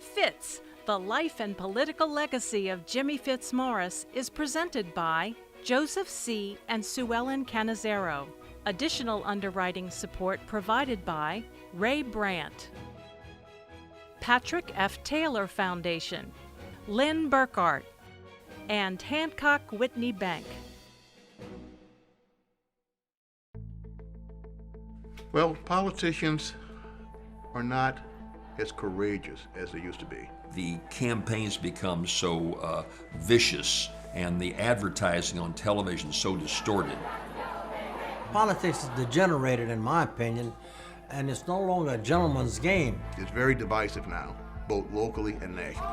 Fitz, the life and political legacy of Jimmy Fitzmorris, is presented by Joseph C. and Sue Ellen Canizero. Additional underwriting support provided by Ray Brandt, Patrick F. Taylor Foundation, Lynn Burkhart, and Hancock Whitney Bank. Well, politicians are not as courageous as they used to be. The campaigns become so vicious and the advertising on television so distorted. Politics is degenerated, in my opinion, and it's no longer a gentleman's game. It's very divisive now, both locally and nationally.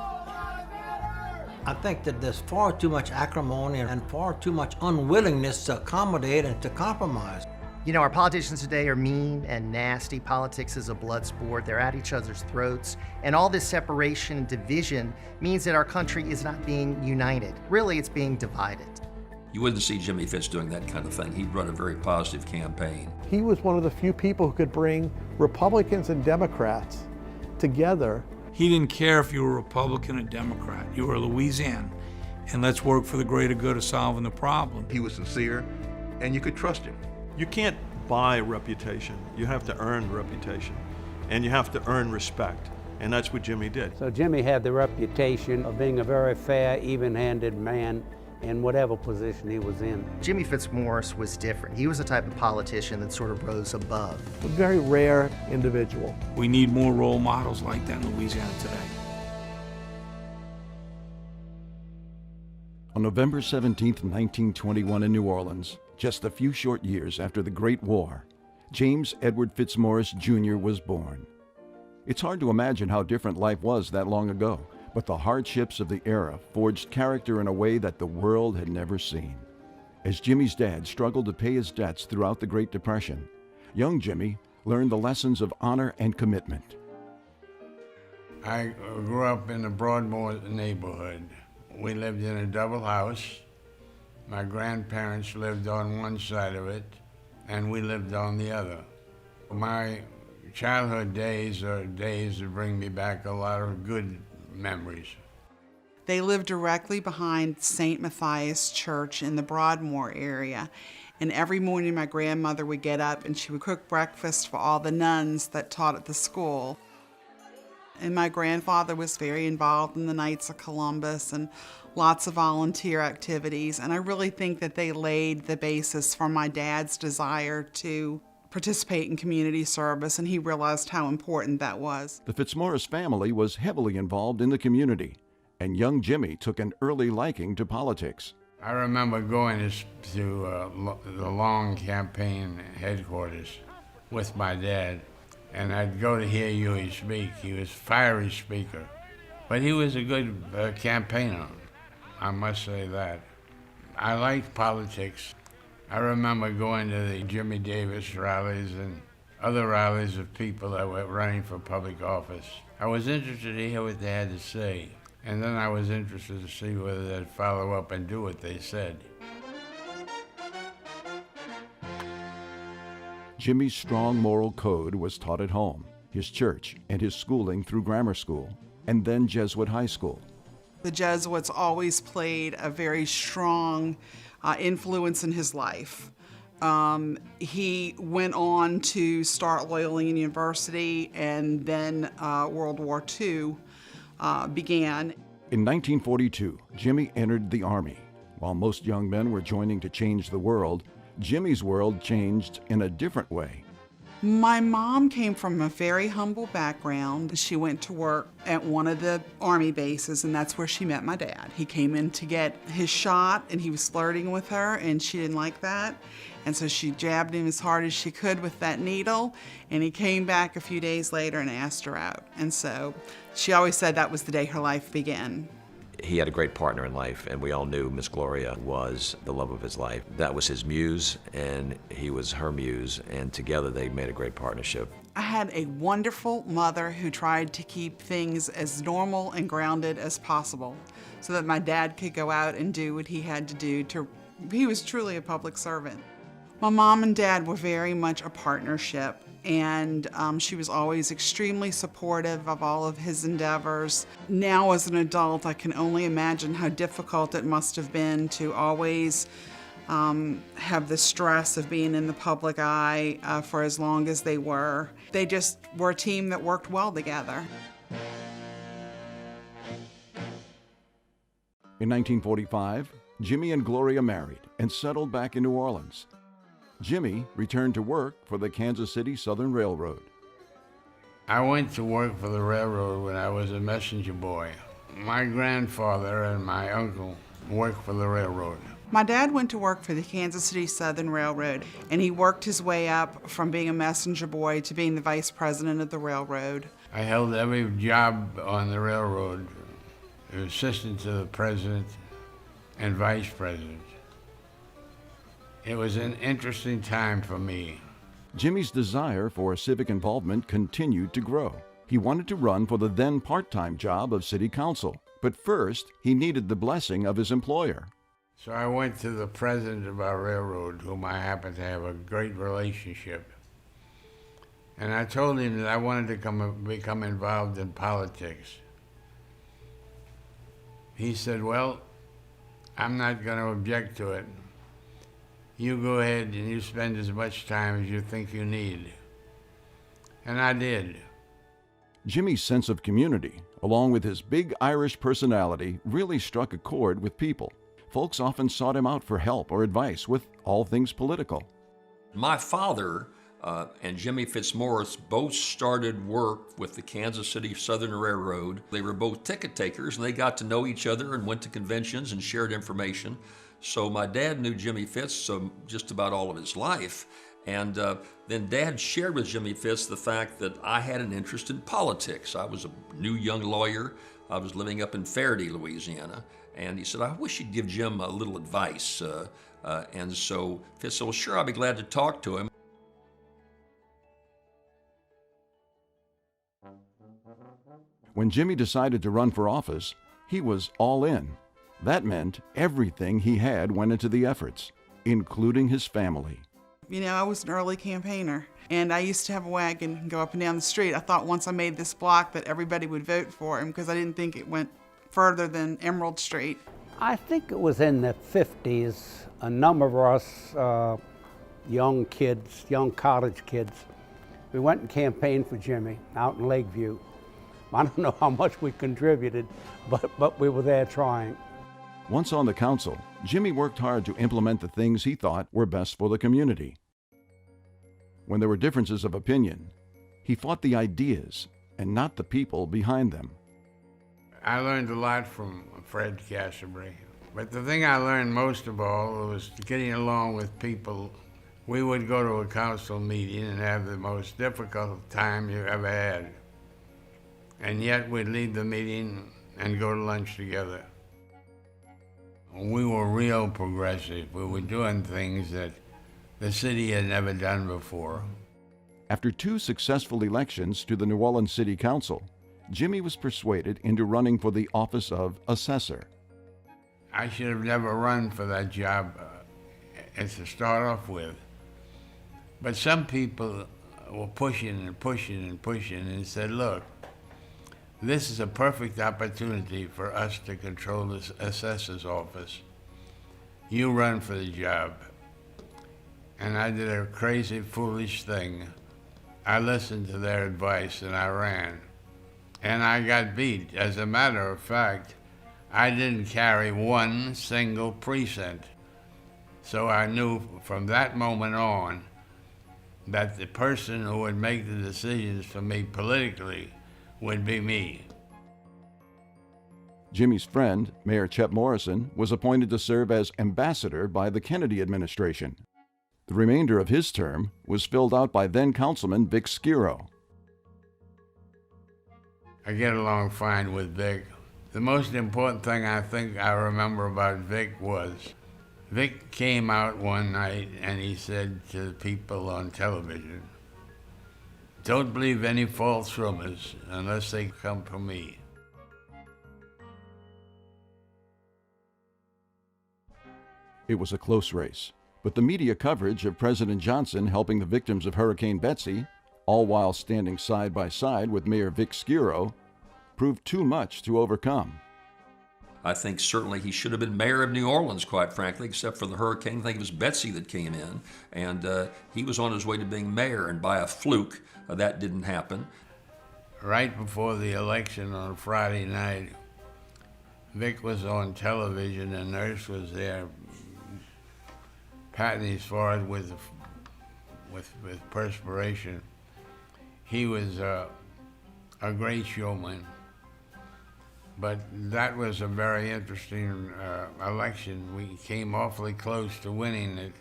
I think that there's far too much acrimony and far too much unwillingness to accommodate and to compromise. You know, our politicians today are mean and nasty. Politics is a blood sport. They're at each other's throats. And all this separation and division means that our country is not being united. Really, it's being divided. You wouldn't see Jimmy Fitz doing that kind of thing. He'd run a very positive campaign. He was one of the few people who could bring Republicans and Democrats together. He didn't care if you were Republican or Democrat. You were a Louisianan, and let's work for the greater good of solving the problem. He was sincere, and you could trust him. You can't buy a reputation. You have to earn reputation, and you have to earn respect, and that's what Jimmy did. So Jimmy had the reputation of being a very fair, even-handed man in whatever position he was in. Jimmy Fitzmorris was different. He was the type of politician that sort of rose above. A very rare individual. We need more role models like that in Louisiana today. On November 17, 1921 in New Orleans, just a few short years after the Great War, James Edward Fitzmorris Jr. was born. It's hard to imagine how different life was that long ago, but the hardships of the era forged character in a way that the world had never seen. As Jimmy's dad struggled to pay his debts throughout the Great Depression, young Jimmy learned the lessons of honor and commitment. I grew up in the Broadmoor neighborhood. We lived in a double house. My grandparents lived on one side of it, and we lived on the other. My childhood days are days that bring me back a lot of good memories. They lived directly behind St. Matthias Church in the Broadmoor area. And every morning my grandmother would get up and she would cook breakfast for all the nuns that taught at the school. And my grandfather was very involved in the Knights of Columbus and lots of volunteer activities. And I really think that they laid the basis for my dad's desire to participate in community service, and he realized how important that was. The Fitzmorris family was heavily involved in the community, and young Jimmy took an early liking to politics. I remember going to the Long campaign headquarters with my dad, and I'd go to hear Huey speak. He was a fiery speaker, but he was a good campaigner, I must say that. I liked politics. I remember going to the Jimmy Davis rallies and other rallies of people that were running for public office. I was interested to hear what they had to say, and then I was interested to see whether they'd follow up and do what they said. Jimmy's strong moral code was taught at home, his church, and his schooling through grammar school, and then Jesuit high school. The Jesuits always played a very strong influence in his life. He went on to start Loyola University, and then World War II began. In 1942, Jimmy entered the Army. While most young men were joining to change the world, Jimmy's world changed in a different way. My mom came from a very humble background. She went to work at one of the Army bases, and that's where she met my dad. He came in to get his shot, and he was flirting with her, and she didn't like that. And so she jabbed him as hard as she could with that needle, and he came back a few days later and asked her out. And so she always said that was the day her life began. He had a great partner in life, and we all knew Miss Gloria was the love of his life. That was his muse, and he was her muse, and together they made a great partnership. I had a wonderful mother who tried to keep things as normal and grounded as possible so that my dad could go out and do what he had to do. He was truly a public servant. My mom and dad were very much a partnership. and she was always extremely supportive of all of his endeavors. Now as an adult, I can only imagine how difficult it must have been to always have the stress of being in the public eye for as long as they were. They just were a team that worked well together. In 1945, Jimmy and Gloria married and settled back in New Orleans. Jimmy returned to work for the Kansas City Southern Railroad. I went to work for the railroad when I was a messenger boy. My grandfather and my uncle worked for the railroad. My dad went to work for the Kansas City Southern Railroad, and he worked his way up from being a messenger boy to being the vice president of the railroad. I held every job on the railroad, assistant to the president and vice president. It was an interesting time for me. Jimmy's desire for civic involvement continued to grow. He wanted to run for the then part-time job of city council, but first he needed the blessing of his employer. So I went to the president of our railroad, whom I happen to have a great relationship. And I told him that I wanted to become involved in politics. He said, well, I'm not going to object to it. You go ahead and you spend as much time as you think you need. And I did. Jimmy's sense of community, along with his big Irish personality, really struck a chord with people. Folks often sought him out for help or advice with all things political. My father and Jimmy Fitzmorris both started work with the Kansas City Southern Railroad. They were both ticket takers, and they got to know each other and went to conventions and shared information. So my dad knew Jimmy Fitz just about all of his life. And then Dad shared with Jimmy Fitz the fact that I had an interest in politics. I was a new young lawyer. I was living up in Faraday, Louisiana. And he said, I wish you'd give Jim a little advice. And so Fitz said, well, sure, I'll be glad to talk to him. When Jimmy decided to run for office, he was all in. That meant everything he had went into the efforts, including his family. You know, I was an early campaigner, and I used to have a wagon and go up and down the street. I thought once I made this block that everybody would vote for him because I didn't think it went further than Emerald Street. I think it was in the 50s, a number of us young kids, young college kids, we went and campaigned for Jimmy out in Lakeview. I don't know how much we contributed, but we were there trying. Once on the council, Jimmy worked hard to implement the things he thought were best for the community. When there were differences of opinion, he fought the ideas and not the people behind them. I learned a lot from Fred Castleberry, but the thing I learned most of all was getting along with people. We would go to a council meeting and have the most difficult time you ever had, and yet we'd leave the meeting and go to lunch together. We were real progressive. We were doing things that the city had never done before. After 2 successful elections to the New Orleans City Council, Jimmy was persuaded into running for the office of assessor. I should have never run for that job to start off with. But some people were pushing and pushing and pushing and said, look, this is a perfect opportunity for us to control this assessor's office. You run for the job. And I did a crazy, foolish thing. I listened to their advice and I ran. And I got beat. As a matter of fact, I didn't carry one single precinct. So I knew from that moment on that the person who would make the decisions for me politically would be me. Jimmy's friend, Mayor Chet Morrison, was appointed to serve as ambassador by the Kennedy administration. The remainder of his term was filled out by then-Councilman Vic Skiro. I get along fine with Vic. The most important thing I think I remember about Vic was Vic came out one night and he said to the people on television, don't believe any false rumors unless they come from me. It was a close race, but the media coverage of President Johnson helping the victims of Hurricane Betsy all while standing side by side with Mayor Vic Skiro, proved too much to overcome. I think certainly he should have been mayor of New Orleans, quite frankly, except for the hurricane. I think it was Betsy that came in, and he was on his way to being mayor, and by a fluke, that didn't happen. Right before the election on Friday night, Vic was on television, and Nurse was there patting his forehead with perspiration. He was a great showman. But that was a very interesting election. We came awfully close to winning it.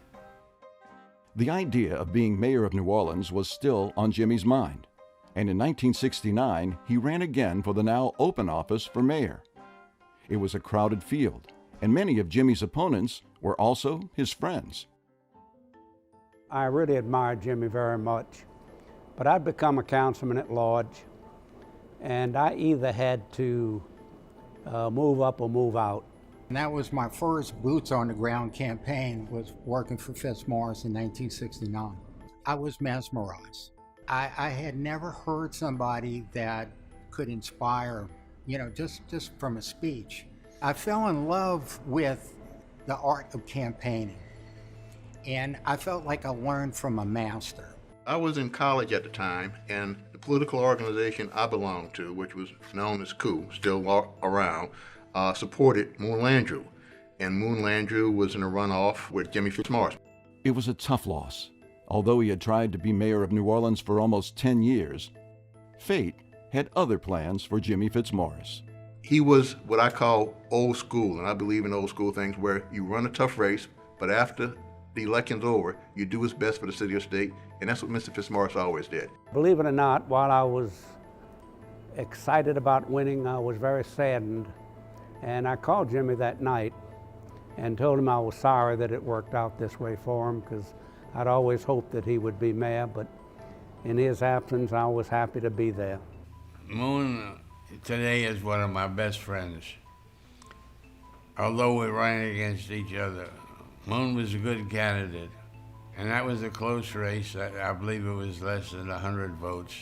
The idea of being mayor of New Orleans was still on Jimmy's mind, and in 1969, he ran again for the now open office for mayor. It was a crowded field, and many of Jimmy's opponents were also his friends. I really admired Jimmy very much, but I'd become a councilman at large, and I either had to move up or move out. And that was my first boots on the ground campaign, was working for Fitzmorris in 1969. I was mesmerized. I had never heard somebody that could inspire, just from a speech. I fell in love with the art of campaigning, and I felt like I learned from a master. I was in college at the time, and the political organization I belonged to, which was known as COO, still around, supported Moon Landrieu. And Moon Landrieu was in a runoff with Jimmy Fitzmorris. It was a tough loss. Although he had tried to be mayor of New Orleans for almost 10 years, fate had other plans for Jimmy Fitzmorris. He was what I call old school, and I believe in old school things where you run a tough race, but after the election's over, you do what's best for the city or state, and that's what Mr. Fitzmorris always did. Believe it or not, while I was excited about winning, I was very saddened. And I called Jimmy that night and told him I was sorry that it worked out this way for him, because I'd always hoped that he would be mayor, but in his absence, I was happy to be there. Moon today is one of my best friends. Although we're running against each other, Moon was a good candidate, and that was a close race. I believe it was less than 100 votes.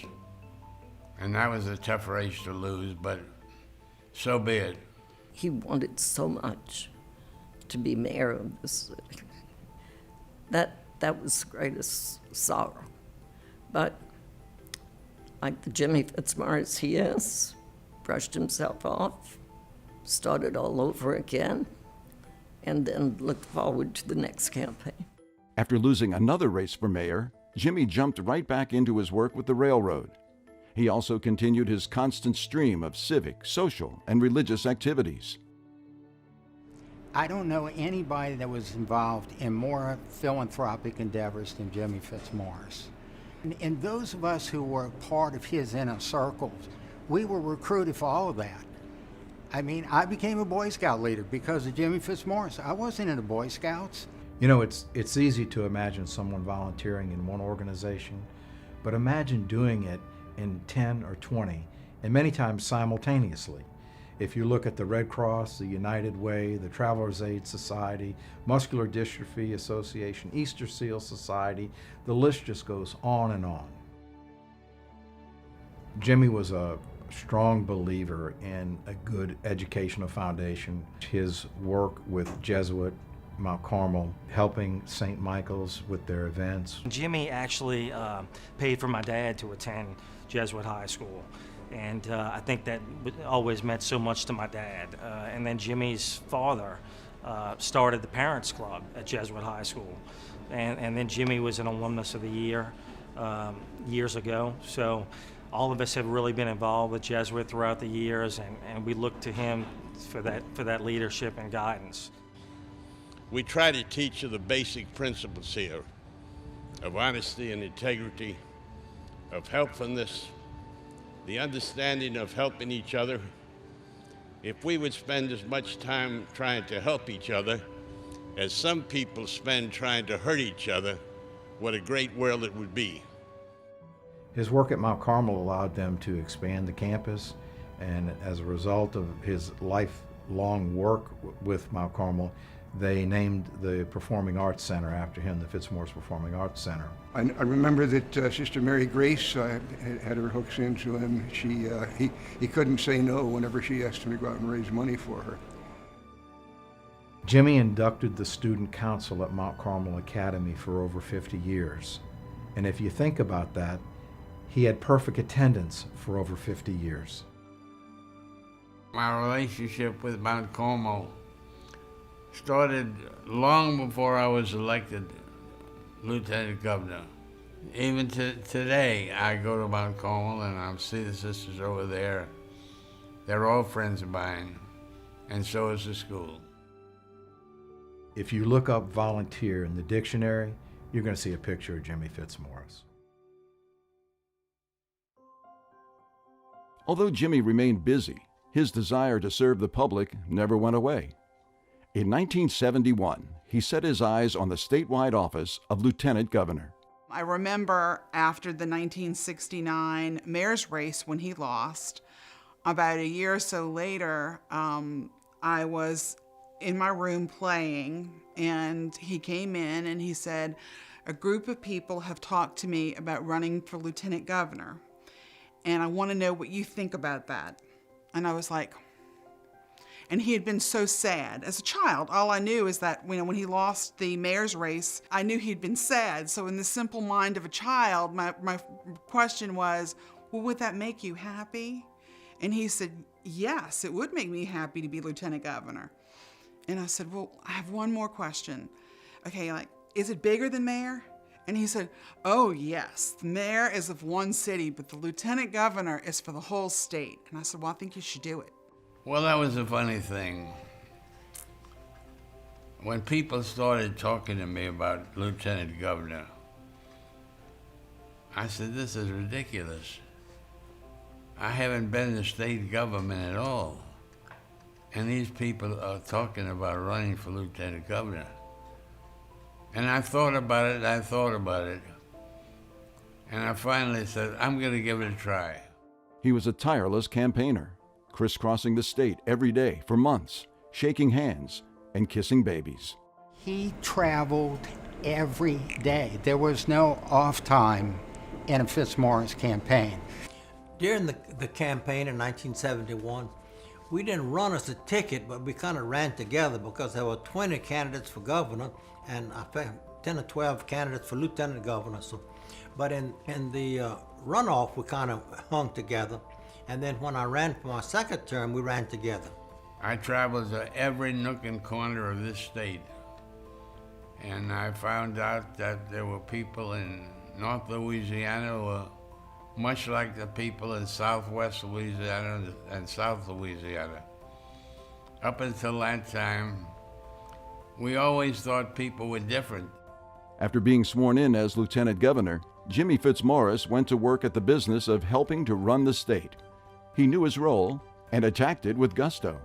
And that was a tough race to lose, but so be it. He wanted so much to be mayor of the city. That was the greatest sorrow. But like the Jimmy Fitzmorris he is, brushed himself off, started all over again, and then looked forward to the next campaign. After losing another race for mayor, Jimmy jumped right back into his work with the railroad. He also continued his constant stream of civic, social, and religious activities. I don't know anybody that was involved in more philanthropic endeavors than Jimmy Fitzmorris. And those of us who were part of his inner circles, we were recruited for all of that. I mean, I became a Boy Scout leader because of Jimmy Fitzmorris. I wasn't in the Boy Scouts. You know, it's easy to imagine someone volunteering in one organization, but imagine doing it in 10 or 20, and many times simultaneously. If you look at the Red Cross, the United Way, the Travelers Aid Society, Muscular Dystrophy Association, Easter Seal Society, the list just goes on and on. Jimmy was a strong believer in a good educational foundation. His work with Jesuit, Mount Carmel, helping St. Michael's with their events. Jimmy actually paid for my dad to attend Jesuit High School. And I think that always meant so much to my dad. And then Jimmy's father started the Parents Club at Jesuit High School. And then Jimmy was an alumnus of the year years ago. So all of us have really been involved with Jesuit throughout the years, and we look to him for that leadership and guidance. We try to teach you the basic principles here of honesty and integrity, of helpfulness, the understanding of helping each other. If we would spend as much time trying to help each other as some people spend trying to hurt each other, what a great world it would be. His work at Mount Carmel allowed them to expand the campus, and as a result of his lifelong work with Mount Carmel, They named the Performing Arts Center after him, the Fitzmorris Performing Arts Center. I remember that Sister Mary Grace had her hooks into him. He couldn't say no whenever she asked him to go out and raise money for her. Jimmy inducted the student council at Mount Carmel Academy for over 50 years. And if you think about that, he had perfect attendance for over 50 years. My relationship with Mount Carmel started long before I was elected lieutenant governor. Even today, I go to Mount Carmel and I'll see the sisters over there. They're all friends of mine, and so is the school. If you look up volunteer in the dictionary, you're going to see a picture of Jimmy Fitzmorris. Although Jimmy remained busy, his desire to serve the public never went away. In 1971, he set his eyes on the statewide office of lieutenant governor. I remember after the 1969 mayor's race when he lost, about a year or so later, I was in my room playing, and he came in and he said, "A group of people have talked to me about running for lieutenant governor, and I want to know what you think about that." And I was like, and he had been so sad. As a child, all I knew is that when he lost the mayor's race, I knew he'd been sad. So in the simple mind of a child, my question was, well, would that make you happy? And he said, yes, it would make me happy to be lieutenant governor. And I said, well, I have one more question. Okay, is it bigger than mayor? And he said, oh yes, the mayor is of one city, but the lieutenant governor is for the whole state. And I said, well, I think you should do it. Well, that was a funny thing. When people started talking to me about lieutenant governor, I said, this is ridiculous. I haven't been in the state government at all. And these people are talking about running for lieutenant governor. And I thought about it, and I finally said, I'm gonna give it a try. He was a tireless campaigner, crisscrossing the state every day for months, shaking hands and kissing babies. He traveled every day. There was no off time in a Fitzmorris campaign. During the campaign in 1971, we didn't run as a ticket, but we kind of ran together because there were 20 candidates for governor and I think 10 or 12 candidates for lieutenant governor. But in the runoff, we kind of hung together. And then when I ran for my second term, we ran together. I traveled to every nook and corner of this state. And I found out that there were people in North Louisiana who were much like the people in Southwest Louisiana and South Louisiana. Up until that time, we always thought people were different. After being sworn in as lieutenant governor, Jimmy Fitzmorris went to work at the business of helping to run the state. He knew his role and attacked it with gusto.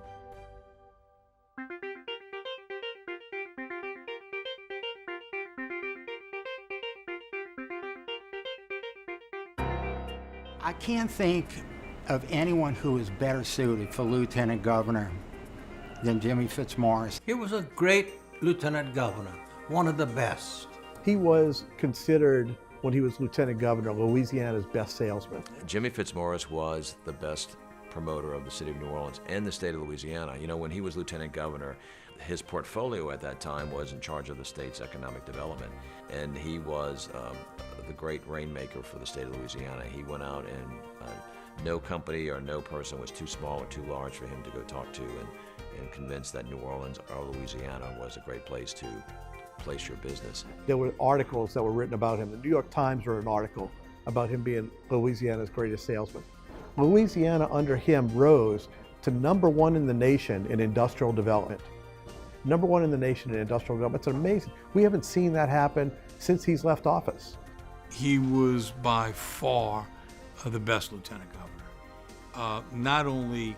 I can't think of anyone who is better suited for lieutenant governor than Jimmy Fitzmorris. He was a great lieutenant governor, one of the best. He was considered, when he was lieutenant governor, Louisiana's best salesman. Jimmy Fitzmorris was the best promoter of the city of New Orleans and the state of Louisiana. You know, when he was lieutenant governor, his portfolio at that time was in charge of the state's economic development, and he was the great rainmaker for the state of Louisiana. He went out and no company or no person was too small or too large for him to go talk to and convince that New Orleans or Louisiana was a great place to place your business. There were articles that were written about him. The New York Times wrote an article about him being Louisiana's greatest salesman. Louisiana under him rose to #1 in the nation in industrial development. #1 in the nation in industrial development. It's amazing. We haven't seen that happen since he's left office. He was by far the best lieutenant governor. Not only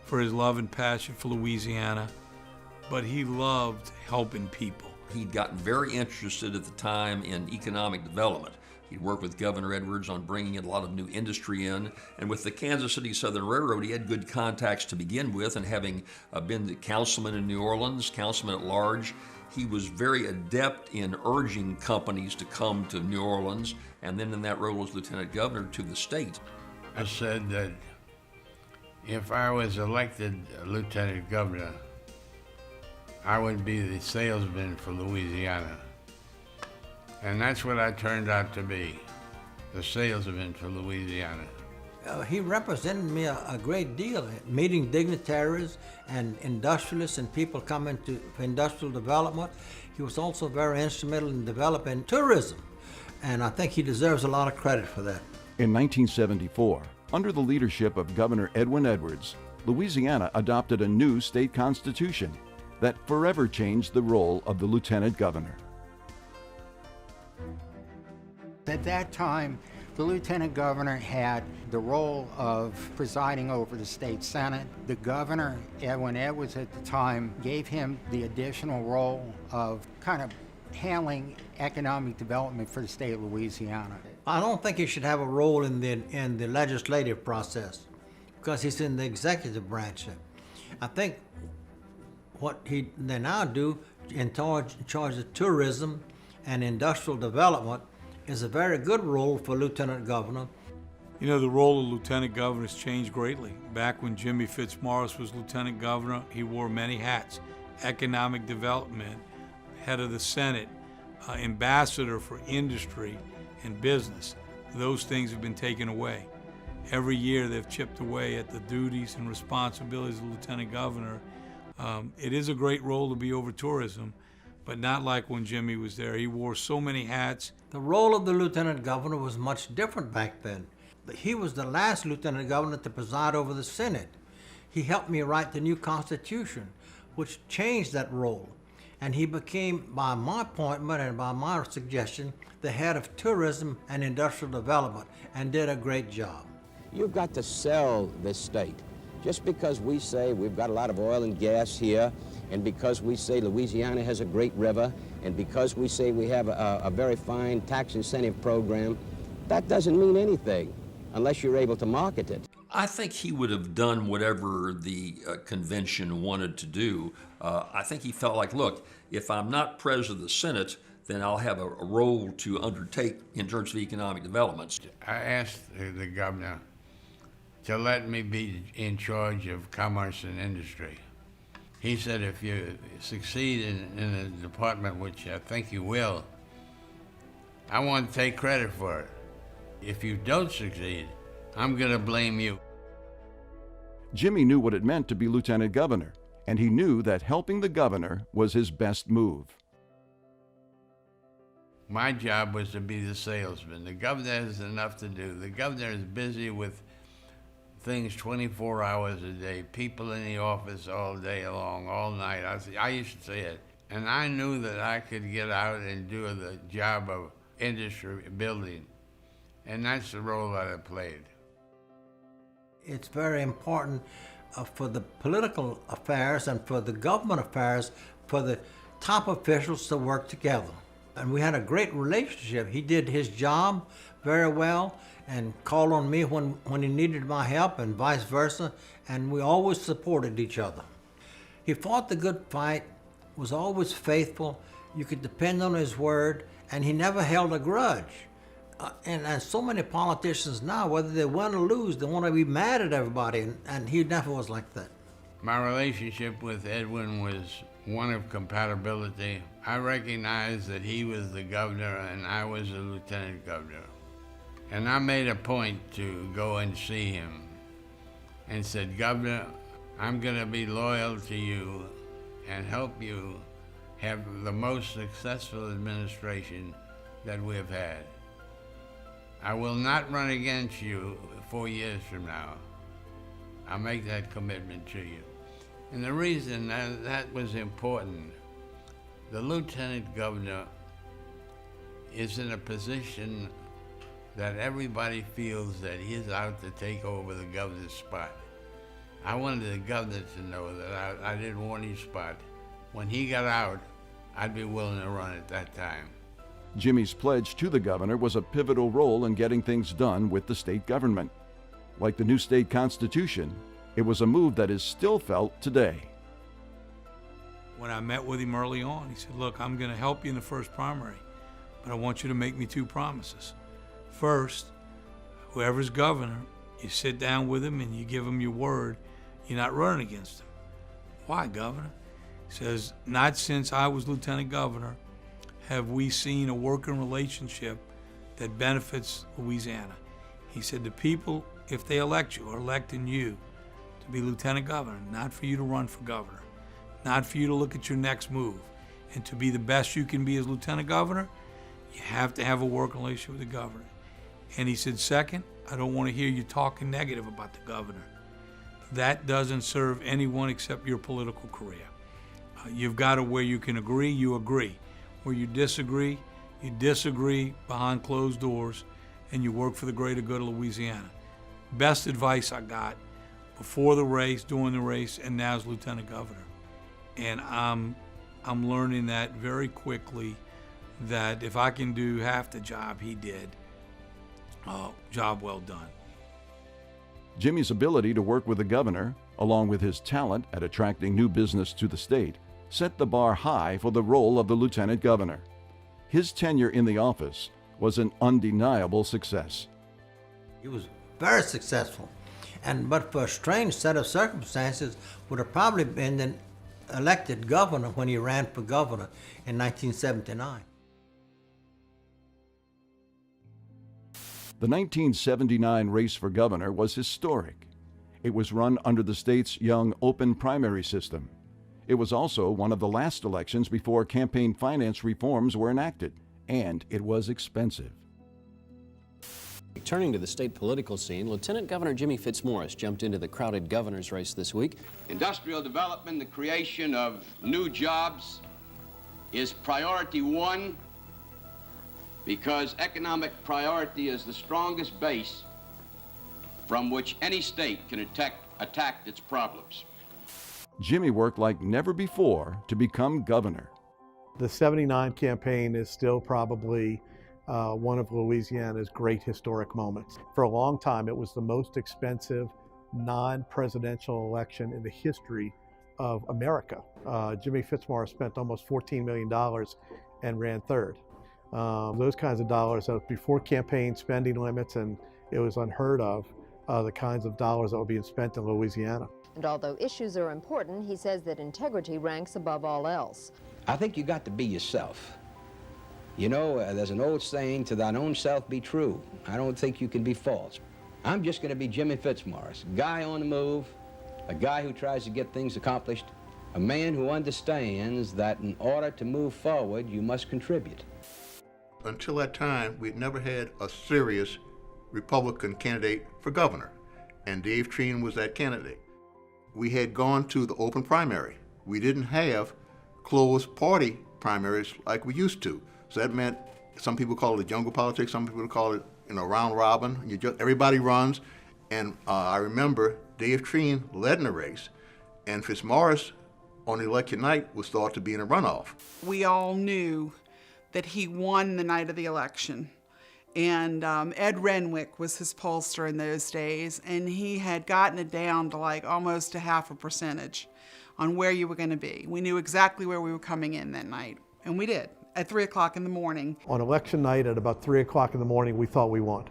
for his love and passion for Louisiana, but he loved helping people. He'd gotten very interested at the time in economic development. He worked with Governor Edwards on bringing in a lot of new industry in. And with the Kansas City Southern Railroad, he had good contacts to begin with, and having been the councilman in New Orleans, councilman at large, he was very adept in urging companies to come to New Orleans, and then in that role as lieutenant governor to the state. I said that if I was elected lieutenant governor, I would be the salesman for Louisiana. And that's what I turned out to be, the salesman for Louisiana. He represented me a great deal, meeting dignitaries and industrialists and people coming to industrial development. He was also very instrumental in developing tourism, and I think he deserves a lot of credit for that. In 1974, under the leadership of Governor Edwin Edwards, Louisiana adopted a new state constitution that forever changed the role of the lieutenant governor. At that time, the lieutenant governor had the role of presiding over the state senate. The governor, Edwin Edwards at the time, gave him the additional role of kind of handling economic development for the state of Louisiana. I don't think he should have a role in the legislative process because he's in the executive branch. I think what they now do in charge of tourism and industrial development is a very good role for lieutenant governor. You know, the role of lieutenant governor has changed greatly. Back when Jimmy Fitzmorris was lieutenant governor, he wore many hats: economic development, head of the Senate, ambassador for industry and business. Those things have been taken away. Every year they've chipped away at the duties and responsibilities of lieutenant governor. It is a great role to be over tourism, but not like when Jimmy was there. He wore so many hats. The role of the lieutenant governor was much different back then. He was the last lieutenant governor to preside over the Senate. He helped me write the new Constitution, which changed that role. And he became, by my appointment and by my suggestion, the head of tourism and industrial development, and did a great job. You've got to sell this state. Just because we say we've got a lot of oil and gas here, and because we say Louisiana has a great river, and because we say we have a very fine tax incentive program, that doesn't mean anything unless you're able to market it. I think he would have done whatever the convention wanted to do. I think he felt like, look, if I'm not president of the Senate, then I'll have a role to undertake in terms of economic developments. I asked the governor to let me be in charge of commerce and industry. He said, if you succeed in a department, which I think you will, I want to take credit for it. If you don't succeed, I'm going to blame you. Jimmy knew what it meant to be lieutenant governor, and he knew that helping the governor was his best move. My job was to be the salesman. The governor has enough to do. The governor is busy with things 24 hours a day, people in the office all day long, all night. I used to say it. And I knew that I could get out and do the job of industry building. And that's the role that I played. It's very important for the political affairs and for the government affairs for the top officials to work together. And we had a great relationship. He did his job very well and called on me when he needed my help and vice versa, and we always supported each other. He fought the good fight, was always faithful, you could depend on his word, and he never held a grudge. And so many politicians now, whether they win or lose, they want to be mad at everybody, and he never was like that. My relationship with Edwin was one of compatibility. I recognized that he was the governor and I was the lieutenant governor. And I made a point to go and see him and said, Governor, I'm going to be loyal to you and help you have the most successful administration that we've had. I will not run against you 4 years from now. I'll make that commitment to you. And the reason that was important, the lieutenant governor is in a position that everybody feels that he's out to take over the governor's spot. I wanted the governor to know that I didn't want his spot. When he got out, I'd be willing to run at that time. Jimmy's pledge to the governor was a pivotal role in getting things done with the state government. Like the new state constitution, it was a move that is still felt today. When I met with him early on, he said, look, I'm going to help you in the first primary, but I want you to make me two promises. First, whoever's governor, you sit down with him and you give him your word, you're not running against him. Why, Governor? He says, not since I was lieutenant governor have we seen a working relationship that benefits Louisiana. He said, the people, if they elect you, are electing you to be lieutenant governor, not for you to run for governor, not for you to look at your next move. And to be the best you can be as lieutenant governor, you have to have a working relationship with the governor. And he said, second, I don't want to hear you talking negative about the governor. That doesn't serve anyone except your political career. You've got to, where you can agree, you agree. Where you disagree behind closed doors, and you work for the greater good of Louisiana. Best advice I got before the race, during the race, and now as lieutenant governor. And I'm learning that very quickly, that if I can do half the job he did, job well done. Jimmy's ability to work with the governor, along with his talent at attracting new business to the state, set the bar high for the role of the lieutenant governor. His tenure in the office was an undeniable success. He was very successful, but for a strange set of circumstances, would have probably been an elected governor when he ran for governor in 1979. The 1979 race for governor was historic. It was run under the state's young open primary system. It was also one of the last elections before campaign finance reforms were enacted, and it was expensive. Turning to the state political scene, Lieutenant Governor Jimmy Fitzmorris jumped into the crowded governor's race this week. Industrial development, the creation of new jobs, is priority one, because economic priority is the strongest base from which any state can attack its problems. Jimmy worked like never before to become governor. The '79 campaign is still probably one of Louisiana's great historic moments. For a long time, it was the most expensive non-presidential election in the history of America. Jimmy Fitzmorris spent almost $14 million and ran third. Those kinds of dollars, that was before campaign spending limits, and it was unheard of, the kinds of dollars that were being spent in Louisiana. And although issues are important, he says that integrity ranks above all else. I think you got to be yourself. You know, there's an old saying, to thine own self be true. I don't think you can be false. I'm just going to be Jimmy Fitzmorris, guy on the move, a guy who tries to get things accomplished, a man who understands that in order to move forward, you must contribute. Until that time, we'd never had a serious Republican candidate for governor, and Dave Treen was that candidate. We had gone to the open primary. We didn't have closed party primaries like we used to. So that meant, some people call it jungle politics, some people call it, round robin. Everybody runs. And I remember Dave Treen led in the race, and Fitzmorris on election night was thought to be in a runoff. We all knew that he won the night of the election. And Ed Renwick was his pollster in those days, and he had gotten it down to like almost a 0.5% on where you were going to be. We knew exactly where we were coming in that night, and we did, at 3 o'clock in the morning. On election night at about 3 o'clock in the morning, we thought we won.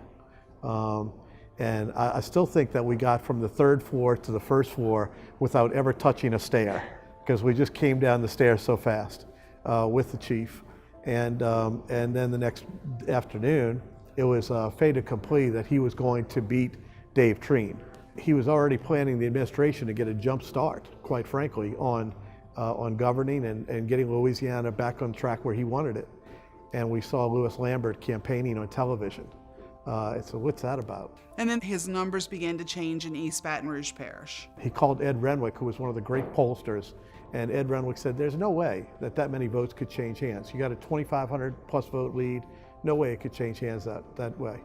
And I still think that we got from the third floor to the first floor without ever touching a stair, because we just came down the stairs so fast with the chief. And then the next afternoon, it was fait accompli that he was going to beat Dave Treen. He was already planning the administration to get a jump start, quite frankly, on governing and getting Louisiana back on track where he wanted it. And we saw Louis Lambert campaigning on television. So what's that about? And then his numbers began to change in East Baton Rouge Parish. He called Ed Renwick, who was one of the great pollsters, and Ed Renwick said, there's no way that many votes could change hands. You got a 2,500 plus vote lead, no way it could change hands that way.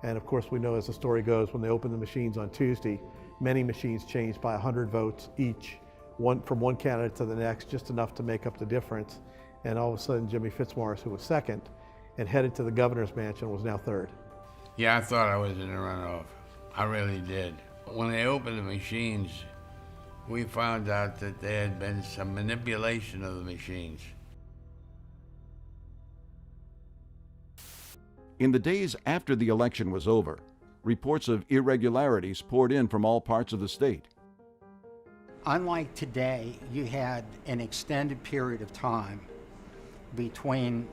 And of course, we know as the story goes, when they opened the machines on Tuesday, many machines changed by 100 votes each, from one candidate to the next, just enough to make up the difference. And all of a sudden, Jimmy Fitzmorris, who was second, and headed to the governor's mansion, was now third. Yeah, I thought I was in the runoff. I really did. When they opened the machines, we found out that there had been some manipulation of the machines. In the days after the election was over, reports of irregularities poured in from all parts of the state. Unlike today, you had an extended period of time between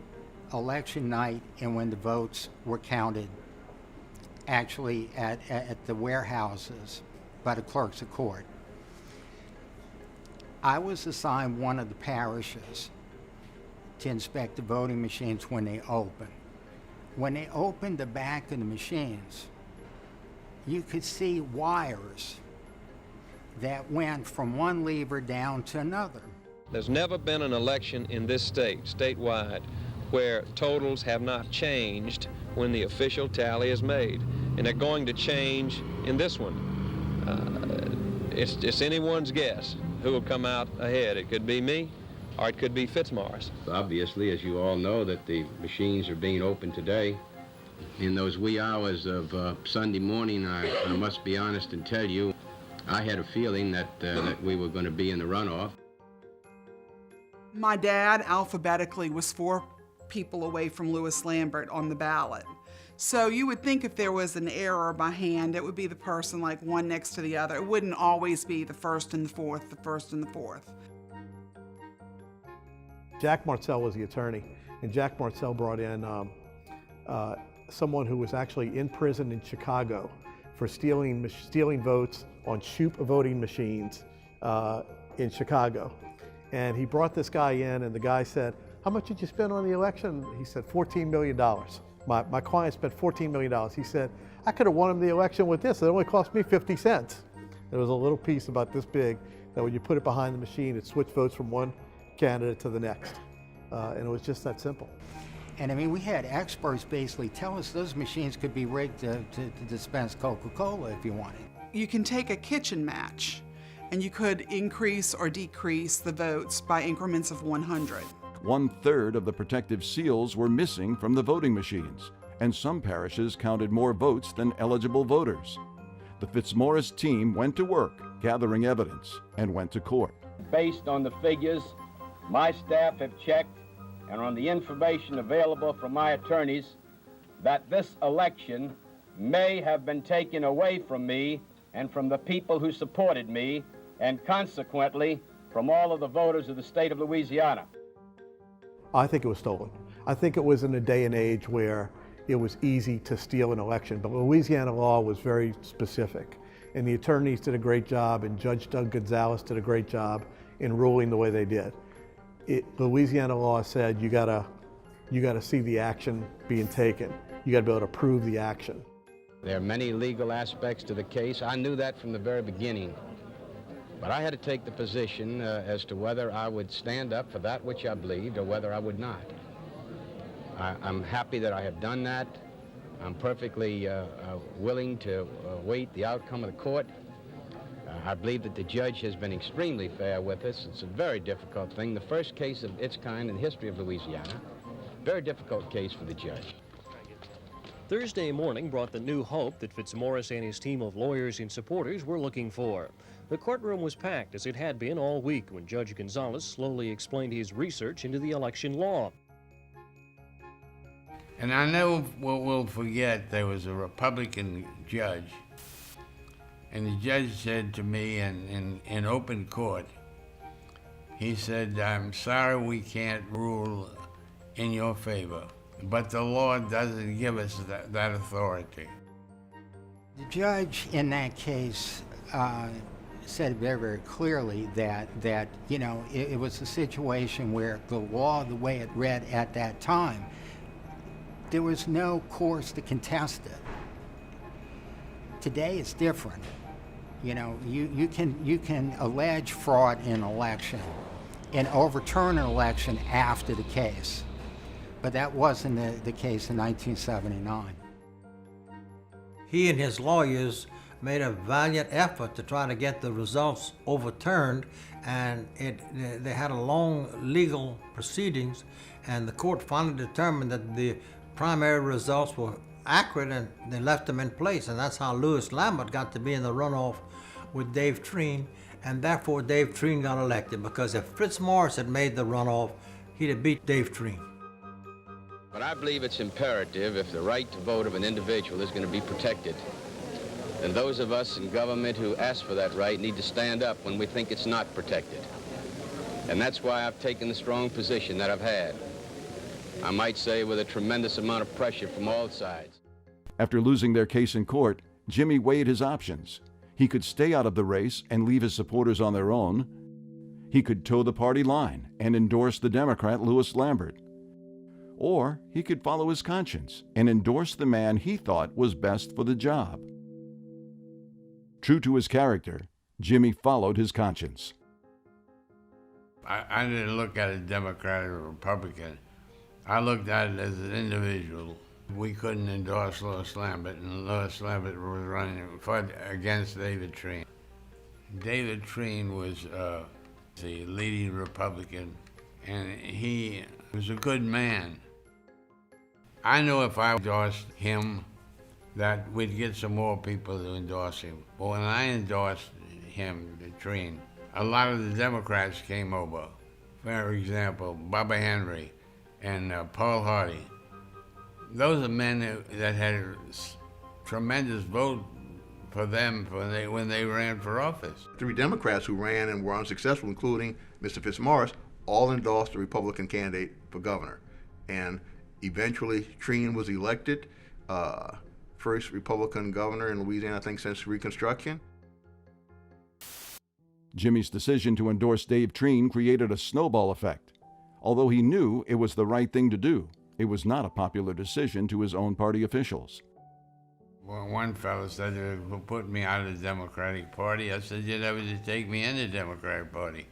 election night and when the votes were counted, actually at the warehouses by the clerks of court. I was assigned one of the parishes to inspect the voting machines when they opened. When they opened the back of the machines, you could see wires that went from one lever down to another. There's never been an election in this state, statewide, where totals have not changed when the official tally is made. And they're going to change in this one. It's anyone's guess who will come out ahead. It could be me, or it could be Fitzmorris. Obviously, as you all know, that the machines are being opened today. In those wee hours of Sunday morning, I must be honest and tell you, I had a feeling that we were going to be in the runoff. My dad, alphabetically, was 4 people away from Louis Lambert on the ballot. So you would think if there was an error by hand, it would be the person like one next to the other. It wouldn't always be the first and the fourth, the first and the fourth. Jack Marcel was the attorney, and Jack Marcel brought in someone who was actually in prison in Chicago for stealing votes on Shoup voting machines in Chicago. And he brought this guy in, and the guy said, "How much did you spend on the election?" He said, $14 million. My client spent $14 million. He said, "I could have won him the election with this. It only cost me 50 cents. There was a little piece about this big that when you put it behind the machine, it switched votes from one candidate to the next. And it was just that simple. And I mean, we had experts basically tell us those machines could be rigged to dispense Coca-Cola if you wanted. You can take a kitchen match and you could increase or decrease the votes by increments of 100. 1/3 of the protective seals were missing from the voting machines, and some parishes counted more votes than eligible voters. The Fitzmorris team went to work gathering evidence and went to court. Based on the figures my staff have checked and on the information available from my attorneys, that this election may have been taken away from me and from the people who supported me, and consequently from all of the voters of the state of Louisiana. I think it was stolen. I think it was in a day and age where it was easy to steal an election, but Louisiana law was very specific. And the attorneys did a great job, and Judge Doug Gonzalez did a great job in ruling the way they did. Louisiana law said you gotta see the action being taken. You gotta be able to prove the action. There are many legal aspects to the case. I knew that from the very beginning. But I had to take the position as to whether I would stand up for that which I believed or whether I would not. I'm happy that I have done that. I'm perfectly willing to wait the outcome of the court. I believe that the judge has been extremely fair with us. It's a very difficult thing. The first case of its kind in the history of Louisiana. Very difficult case for the judge. Thursday morning brought the new hope that Fitzmorris and his team of lawyers and supporters were looking for. The courtroom was packed, as it had been all week, when Judge Gonzalez slowly explained his research into the election law. And I never will forget, there was a Republican judge, and the judge said to me in open court, he said, "I'm sorry we can't rule in your favor, but the law doesn't give us that authority." The judge in that case said very, very clearly that you know, it was a situation where the law, the way it read at that time, there was no course to contest it. Today it's different. You know, you can allege fraud in an election and overturn an election after the case. But that wasn't the case in 1979. He and his lawyers made a valiant effort to try to get the results overturned, and they had a long legal proceedings, and the court finally determined that the primary results were accurate, and they left them in place, and that's how Louis Lambert got to be in the runoff with Dave Treen, and therefore Dave Treen got elected, because if Fitzmorris had made the runoff, he'd have beat Dave Treen. But I believe it's imperative, if the right to vote of an individual is going to be protected, then those of us in government who ask for that right need to stand up when we think it's not protected. And that's why I've taken the strong position that I've had. I might say with a tremendous amount of pressure from all sides. After losing their case in court, Jimmy weighed his options. He could stay out of the race and leave his supporters on their own. He could toe the party line and endorse the Democrat Louis Lambert. Or he could follow his conscience and endorse the man he thought was best for the job. True to his character, Jimmy followed his conscience. I didn't look at a Democrat or Republican. I looked at it as an individual. We couldn't endorse Louis Lambert, and Louis Lambert was running against David Treen. David Treen was the leading Republican, and he was a good man. I knew if I endorsed him that we'd get some more people to endorse him. But when I endorsed him, Treen, a lot of the Democrats came over. For example, Bubba Henry and Paul Hardy. Those are men that had tremendous vote for them when they ran for office. 3 Democrats who ran and were unsuccessful, including Mr. Fitzmorris, all endorsed the Republican candidate for governor. And eventually, Treen was elected first Republican governor in Louisiana, I think, since Reconstruction. Jimmy's decision to endorse Dave Treen created a snowball effect. Although he knew it was the right thing to do, it was not a popular decision to his own party officials. Well, one fellow said they would put me out of the Democratic Party. I said, you'd never take me in the Democratic Party.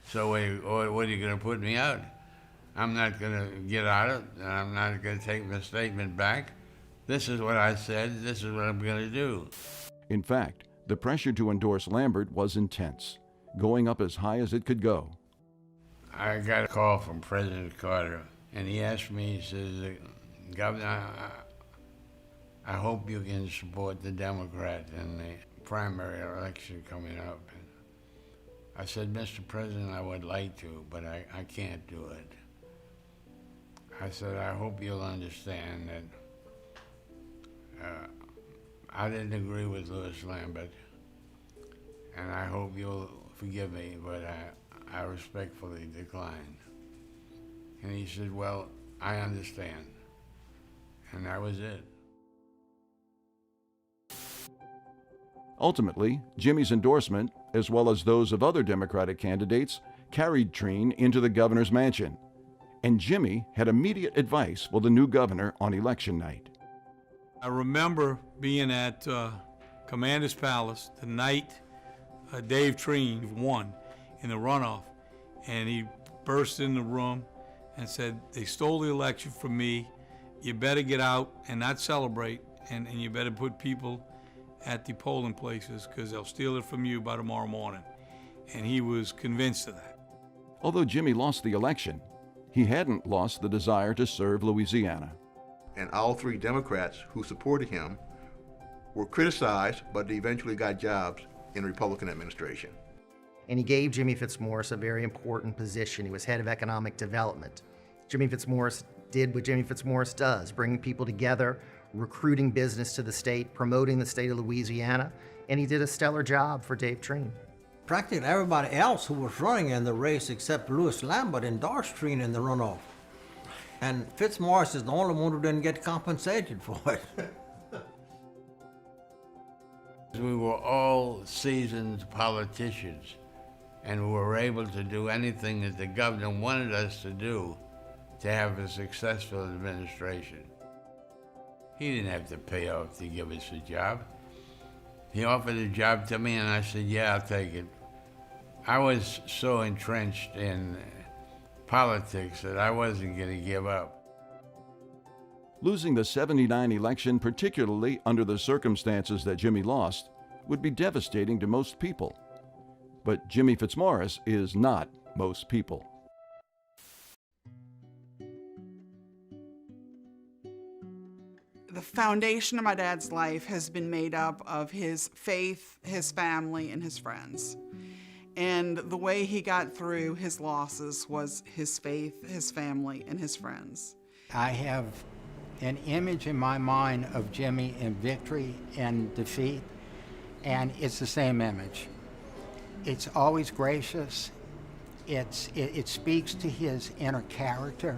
So what are you going to put me out? I'm not going to get out of it, and I'm not going to take my statement back. This is what I said, this is what I'm going to do. In fact, the pressure to endorse Lambert was intense, going up as high as it could go. I got a call from President Carter, and he asked me, he says, Governor, I hope you can support the Democrat in the primary election coming up. And I said, Mr. President, I would like to, but I can't do it. I said, I hope you'll understand that I didn't agree with Louis Lambert, and I hope you'll forgive me, but I respectfully declined. And he said, well, I understand. And that was it. Ultimately, Jimmy's endorsement, as well as those of other Democratic candidates, carried Treen into the governor's mansion. And Jimmy had immediate advice for the new governor on election night. I remember being at Commander's Palace the night Dave Treen won in the runoff, and he burst in the room and said, they stole the election from me. You better get out and not celebrate, and you better put people at the polling places because they'll steal it from you by tomorrow morning. And he was convinced of that. Although Jimmy lost the election, he hadn't lost the desire to serve Louisiana. And all 3 Democrats who supported him were criticized, but they eventually got jobs in the Republican administration. And he gave Jimmy Fitzmorris a very important position. He was head of economic development. Jimmy Fitzmorris did what Jimmy Fitzmorris does, bringing people together, recruiting business to the state, promoting the state of Louisiana, and he did a stellar job for Dave Treen. Practically everybody else who was running in the race except Louis Lambert endorsed Treen in the runoff. And Fitzmorris is the only one who didn't get compensated for it. We were all seasoned politicians, and we were able to do anything that the governor wanted us to do to have a successful administration. He didn't have to pay off to give us a job. He offered a job to me, and I said, yeah, I'll take it. I was so entrenched in politics that I wasn't going to give up. Losing the '79 election, particularly under the circumstances that Jimmy lost, would be devastating to most people. But Jimmy Fitzmorris is not most people. The foundation of my dad's life has been made up of his faith, his family, and his friends. And the way he got through his losses was his faith, his family, and his friends. I have an image in my mind of Jimmy in victory and defeat, and it's the same image. It's always gracious. It speaks to his inner character.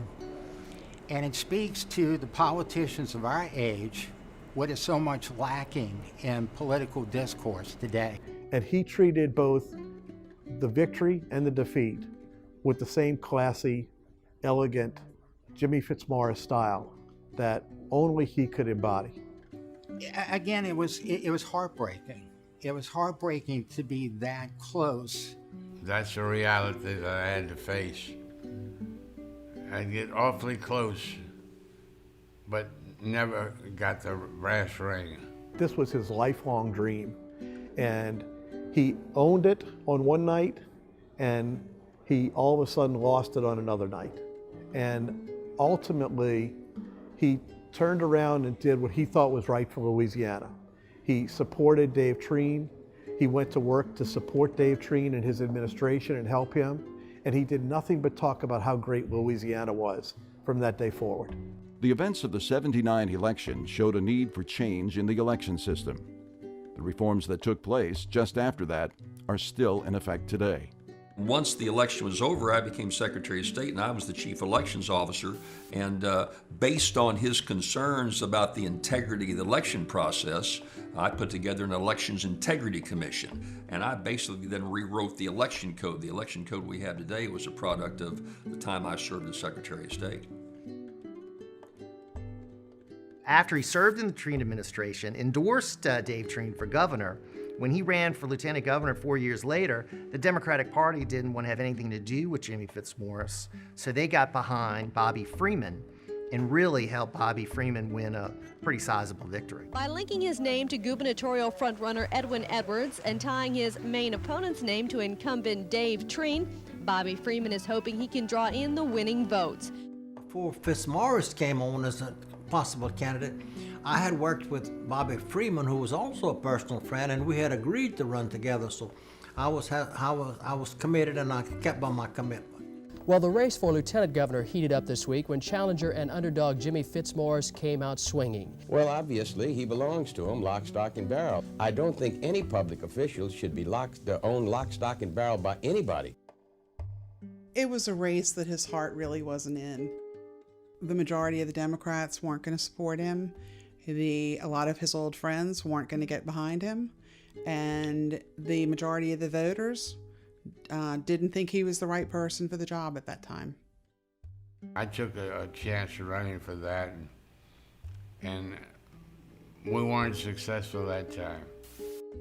And it speaks to the politicians of our age, what is so much lacking in political discourse today. And he treated both the victory and the defeat with the same classy, elegant Jimmy Fitzmorris style that only he could embody. Again, it was heartbreaking. It was heartbreaking to be that close. That's a reality that I had to face. I'd get awfully close, but never got the brass ring. This was his lifelong dream, and he owned it on one night, and he all of a sudden lost it on another night. And ultimately, he turned around and did what he thought was right for Louisiana. He supported Dave Treen. He went to work to support Dave Treen and his administration and help him. And he did nothing but talk about how great Louisiana was from that day forward. The events of the '79 election showed a need for change in the election system. The reforms that took place just after that are still in effect today. Once the election was over, I became Secretary of State and I was the Chief Elections Officer. And based on his concerns about the integrity of the election process, I put together an Elections Integrity Commission. And I basically then rewrote the election code. The election code we have today was a product of the time I served as Secretary of State. After he served in the Treen administration, endorsed Dave Treen for governor, when he ran for lieutenant governor 4 years later, the Democratic Party didn't want to have anything to do with Jimmy Fitzmorris, so they got behind Bobby Freeman and really helped Bobby Freeman win a pretty sizable victory. By linking his name to gubernatorial frontrunner Edwin Edwards and tying his main opponent's name to incumbent Dave Treen, Bobby Freeman is hoping he can draw in the winning votes. Before Fitzmorris came on as a possible candidate, I had worked with Bobby Freeman, who was also a personal friend, and we had agreed to run together. So I was committed, and I kept by my commitment. Well, the race for lieutenant governor heated up this week when challenger and underdog Jimmy Fitzmorris came out swinging. Well, obviously, he belongs to him, lock, stock, and barrel. I don't think any public official should be owned lock, stock, and barrel by anybody. It was a race that his heart really wasn't in. The majority of the Democrats weren't going to support him. A lot of his old friends weren't going to get behind him. And the majority of the voters didn't think he was the right person for the job at that time. I took a chance of running for that, and we weren't successful that time.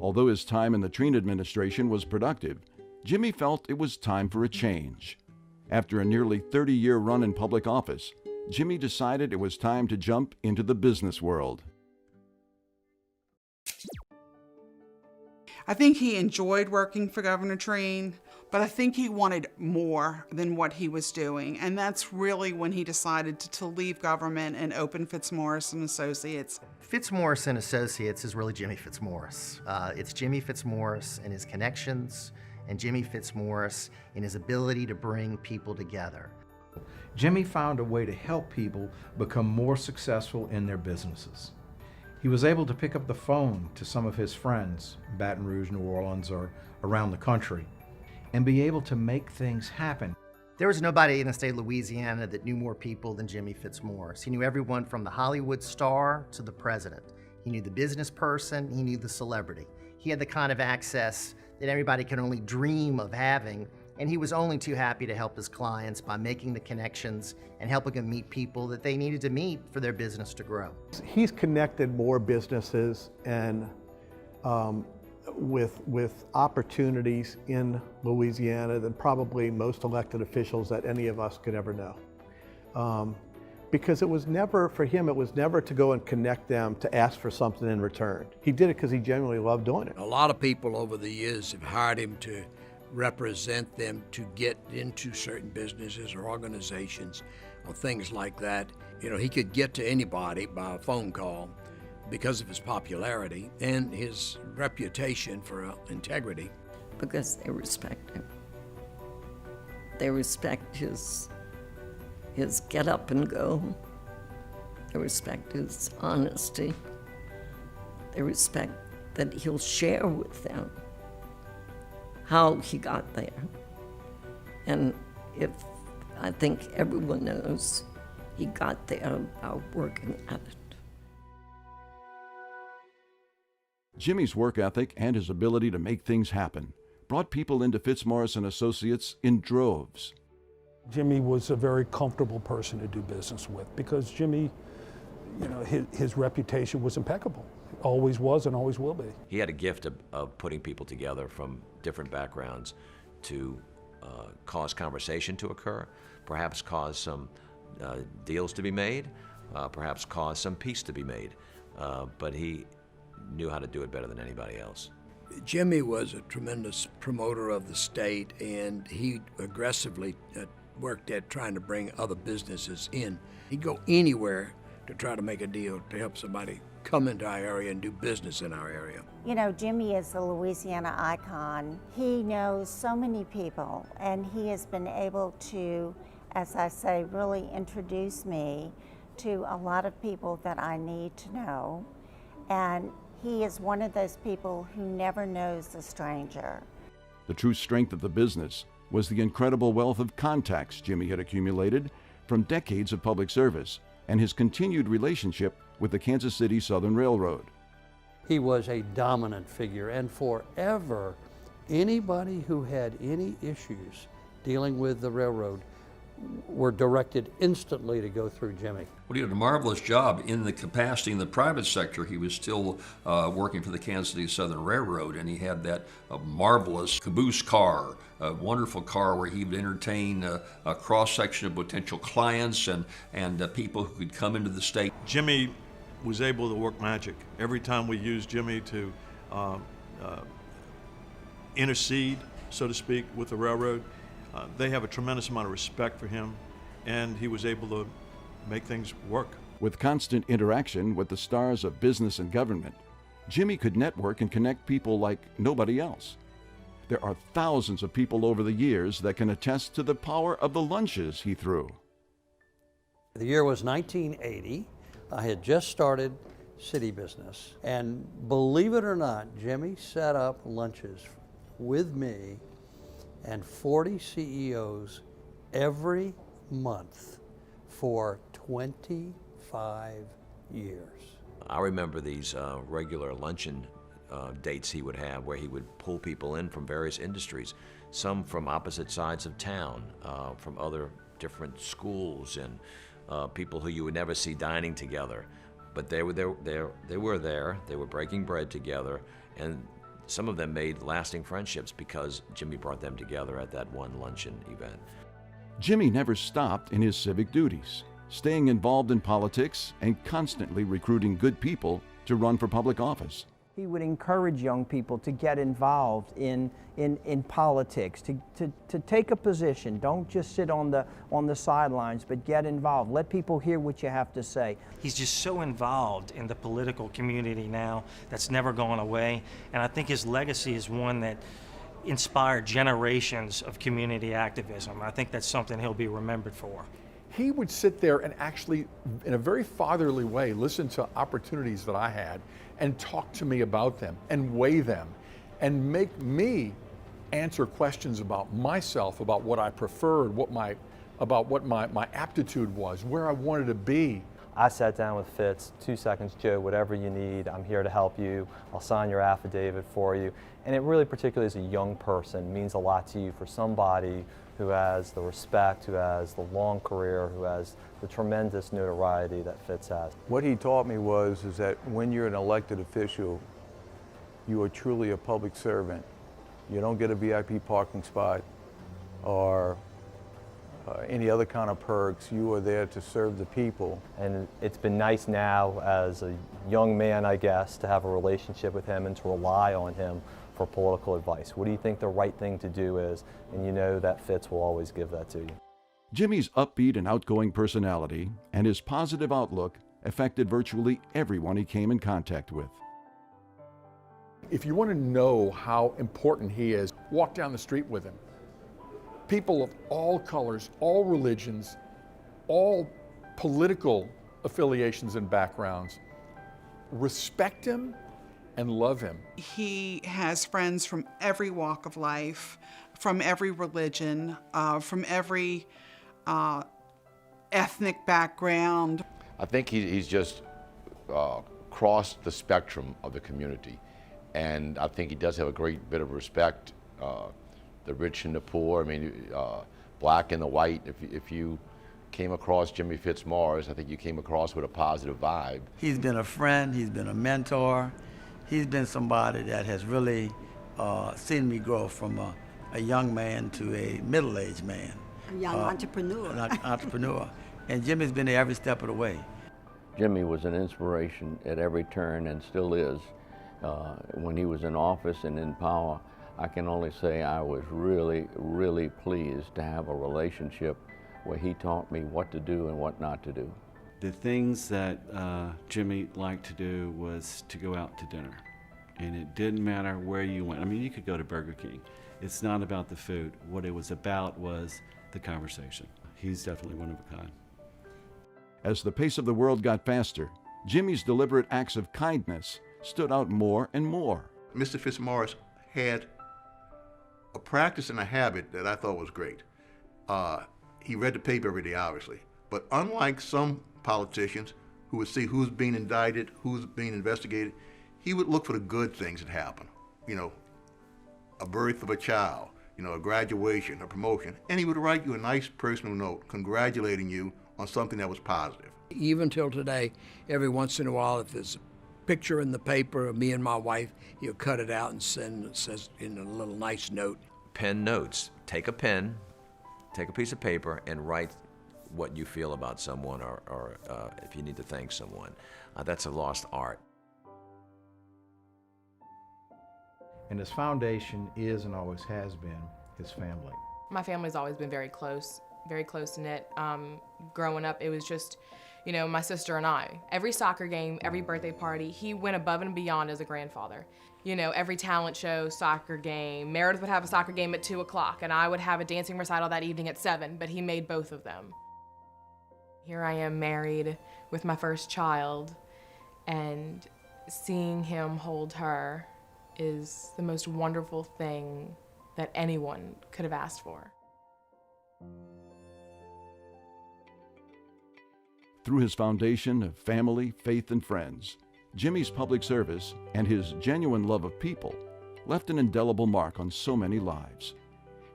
Although his time in the Treen administration was productive, Jimmy felt it was time for a change. After a nearly 30-year run in public office, Jimmy decided it was time to jump into the business world. I think he enjoyed working for Governor Treen, but I think he wanted more than what he was doing. And that's really when he decided to leave government and open Fitzmorris and Associates. Fitzmorris and Associates is really Jimmy Fitzmorris. It's Jimmy Fitzmorris and his connections, and Jimmy Fitzmorris and his ability to bring people together. Jimmy found a way to help people become more successful in their businesses. He was able to pick up the phone to some of his friends, Baton Rouge, New Orleans, or around the country, and be able to make things happen. There was nobody in the state of Louisiana that knew more people than Jimmy Fitzmorris. He knew everyone from the Hollywood star to the president. He knew the business person, he knew the celebrity. He had the kind of access that everybody can only dream of having, and he was only too happy to help his clients by making the connections and helping them meet people that they needed to meet for their business to grow. He's connected more businesses and with opportunities in Louisiana than probably most elected officials that any of us could ever know. because it was never, for him, it was never to go and connect them to ask for something in return. He did it because he genuinely loved doing it. A lot of people over the years have hired him to represent them to get into certain businesses or organizations or things like that. You know, he could get to anybody by a phone call because of his popularity and his reputation for integrity. Because they respect him. They respect his get up and go. They respect his honesty. They respect that he'll share with them how he got there. And I think everyone knows he got there by working at it. Jimmy's work ethic and his ability to make things happen brought people into Fitzmorris and Associates in droves. Jimmy was a very comfortable person to do business with because Jimmy, you know, his reputation was impeccable. Always was and always will be. He had a gift of putting people together from different backgrounds to cause conversation to occur, perhaps cause some deals to be made, perhaps cause some peace to be made. But he knew how to do it better than anybody else. Jimmy was a tremendous promoter of the state, and he aggressively worked at trying to bring other businesses in. He'd go anywhere to try to make a deal to help somebody come into our area and do business in our area. You know, Jimmy is a Louisiana icon. He knows so many people, and he has been able to, as I say, really introduce me to a lot of people that I need to know. And he is one of those people who never knows a stranger. The true strength of the business was the incredible wealth of contacts Jimmy had accumulated from decades of public service and his continued relationship with the Kansas City Southern Railroad. He was a dominant figure, and forever, anybody who had any issues dealing with the railroad were directed instantly to go through Jimmy. Well, he did a marvelous job in the capacity in the private sector. He was still working for the Kansas City Southern Railroad, and he had that marvelous caboose car, a wonderful car where he would entertain a cross-section of potential clients and people who could come into the state. Jimmy was able to work magic. Every time we used Jimmy to intercede, so to speak, with the railroad, they have a tremendous amount of respect for him, and he was able to make things work. With constant interaction with the stars of business and government, Jimmy could network and connect people like nobody else. There are thousands of people over the years that can attest to the power of the lunches he threw. The year was 1980. I had just started city business, and believe it or not, Jimmy set up lunches with me and 40 CEOs every month for 25 years. I remember these regular luncheon dates he would have where he would pull people in from various industries, some from opposite sides of town, from other different schools, and people who you would never see dining together. But they were there, they were breaking bread together, and some of them made lasting friendships because Jimmy brought them together at that one luncheon event. Jimmy never stopped in his civic duties, staying involved in politics and constantly recruiting good people to run for public office. He would encourage young people to get involved in politics, to take a position. Don't just sit on the sidelines, but get involved. Let people hear what you have to say. He's just so involved in the political community now that's never gone away, and I think his legacy is one that inspired generations of community activism. I think that's something he'll be remembered for. He would sit there and actually, in a very fatherly way, listen to opportunities that I had and talk to me about them and weigh them and make me answer questions about myself, about what I preferred, about what my aptitude was, where I wanted to be. I sat down with Fitz, 2 seconds, Joe, whatever you need, I'm here to help you. I'll sign your affidavit for you. And it really, particularly as a young person, means a lot to you for somebody who has the respect, who has the long career, who has the tremendous notoriety that Fitz has. What he taught me is that when you're an elected official, you are truly a public servant. You don't get a VIP parking spot or any other kind of perks. You are there to serve the people. And it's been nice now as a young man, I guess, to have a relationship with him and to rely on him for political advice. What do you think the right thing to do is? And you know that Fitz will always give that to you. Jimmy's upbeat and outgoing personality and his positive outlook affected virtually everyone he came in contact with. If you want to know how important he is, walk down the street with him. People of all colors, all religions, all political affiliations and backgrounds respect him and love him. He has friends from every walk of life, from every religion, from every ethnic background. I think he's just crossed the spectrum of the community. And I think he does have a great bit of respect, the rich and the poor. I mean, black and the white. If you came across Jimmy Fitzmorris, I think you came across with a positive vibe. He's been a friend, he's been a mentor. He's been somebody that has really seen me grow from a young man to a middle-aged man. A young entrepreneur. An entrepreneur. And Jimmy's been there every step of the way. Jimmy was an inspiration at every turn and still is. When he was in office and in power, I can only say I was really, really pleased to have a relationship where he taught me what to do and what not to do. The things that Jimmy liked to do was to go out to dinner. And it didn't matter where you went. I mean, you could go to Burger King. It's not about the food. What it was about was the conversation. He's definitely one of a kind. As the pace of the world got faster, Jimmy's deliberate acts of kindness stood out more and more. Mr. Fitzmorris had a practice and a habit that I thought was great. He read the paper every day, obviously, but unlike some politicians who would see who's being indicted, who's being investigated, he would look for the good things that happen. You know, a birth of a child, you know, a graduation, a promotion, and he would write you a nice personal note congratulating you on something that was positive. Even till today, every once in a while, if there's a picture in the paper of me and my wife, he'll cut it out and send it, says in a little nice note. Pen notes. Take a pen, take a piece of paper, and write what you feel about someone or if you need to thank someone. That's a lost art. And his foundation is and always has been his family. My family's always been very close knit. Growing up, it was just, you know, my sister and I. Every soccer game, every birthday party, he went above and beyond as a grandfather. You know, every talent show, soccer game. Meredith would have a soccer game at 2 o'clock, and I would have a dancing recital that evening at 7, but he made both of them. Here I am married with my first child, and seeing him hold her is the most wonderful thing that anyone could have asked for. Through his foundation of family, faith, and friends, Jimmy's public service and his genuine love of people left an indelible mark on so many lives.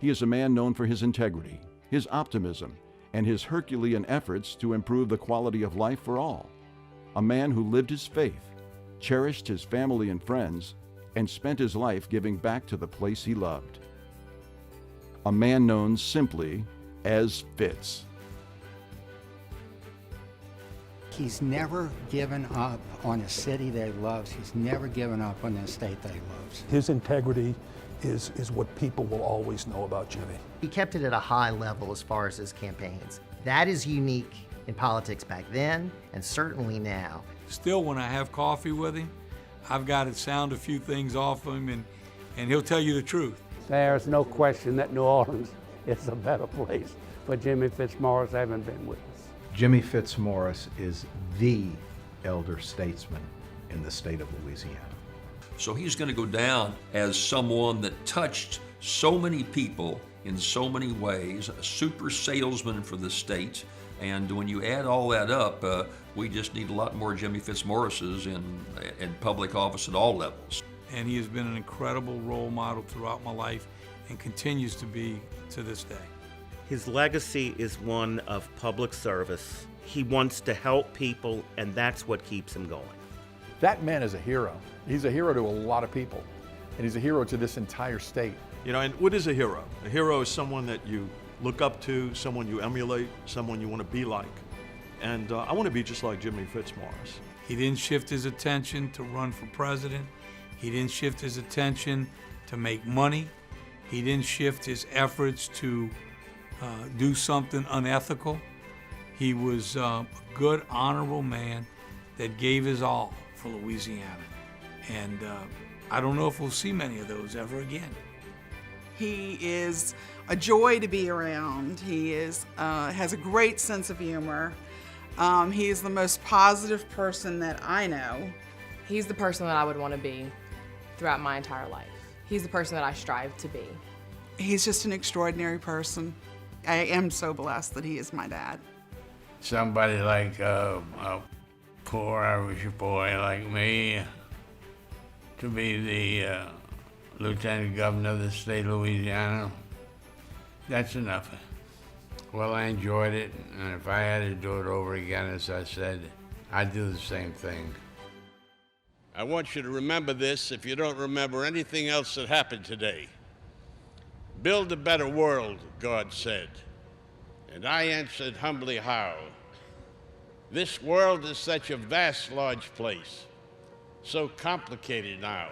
He is a man known for his integrity, his optimism, and his Herculean efforts to improve the quality of life for all. A man who lived his faith, cherished his family and friends, and spent his life giving back to the place he loved. A man known simply as Fitz. He's never given up on a city that he loves. He's never given up on the state that he loves. His integrity is what people will always know about Jimmy. He kept it at a high level as far as his campaigns. That is unique in politics back then and certainly now. Still, when I have coffee with him, I've got to sound a few things off him and he'll tell you the truth. There's no question that New Orleans is a better place for Jimmy Fitzmorris having been with us. Jimmy Fitzmorris is the elder statesman in the state of Louisiana. So he's going to go down as someone that touched so many people in so many ways, a super salesman for the state. And when you add all that up, we just need a lot more Jimmy Fitzmorrises in public office at all levels. And he has been an incredible role model throughout my life and continues to be to this day. His legacy is one of public service. He wants to help people, and that's what keeps him going. That man is a hero. He's a hero to a lot of people, and he's a hero to this entire state. You know, and what is a hero? A hero is someone that you look up to, someone you emulate, someone you want to be like. And I want to be just like Jimmy Fitzmorris. He didn't shift his attention to run for president. He didn't shift his attention to make money. He didn't shift his efforts to do something unethical. He was a good, honorable man that gave his all for Louisiana. And I don't know if we'll see many of those ever again. He is a joy to be around. He has a great sense of humor. He is the most positive person that I know. He's the person that I would want to be throughout my entire life. He's the person that I strive to be. He's just an extraordinary person. I am so blessed that he is my dad. Somebody like a poor Irish boy like me to be the Lieutenant Governor of the state of Louisiana, that's enough. Well, I enjoyed it, and if I had to do it over again, as I said, I'd do the same thing. I want you to remember this if you don't remember anything else that happened today. Build a better world, God said. And I answered humbly, how? This world is such a vast, large place, so complicated now.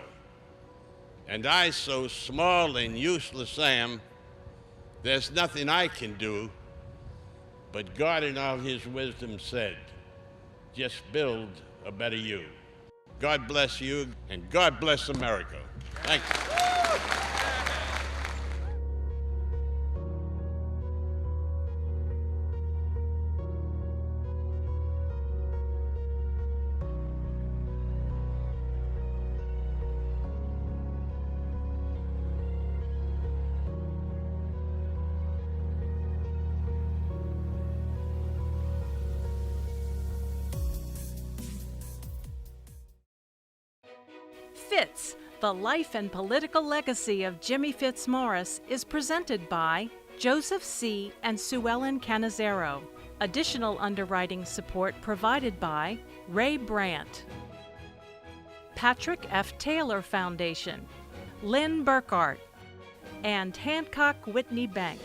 And I so small and useless am, there's nothing I can do. But God in all his wisdom said, just build a better you. God bless you, and God bless America. Thank you. Fitz, the life and political legacy of Jimmy Fitzmorris, is presented by Joseph C. and Sue Ellen Canizero. Additional underwriting support provided by Ray Brandt, Patrick F. Taylor Foundation, Lynn Burkhart, and Hancock Whitney Bank.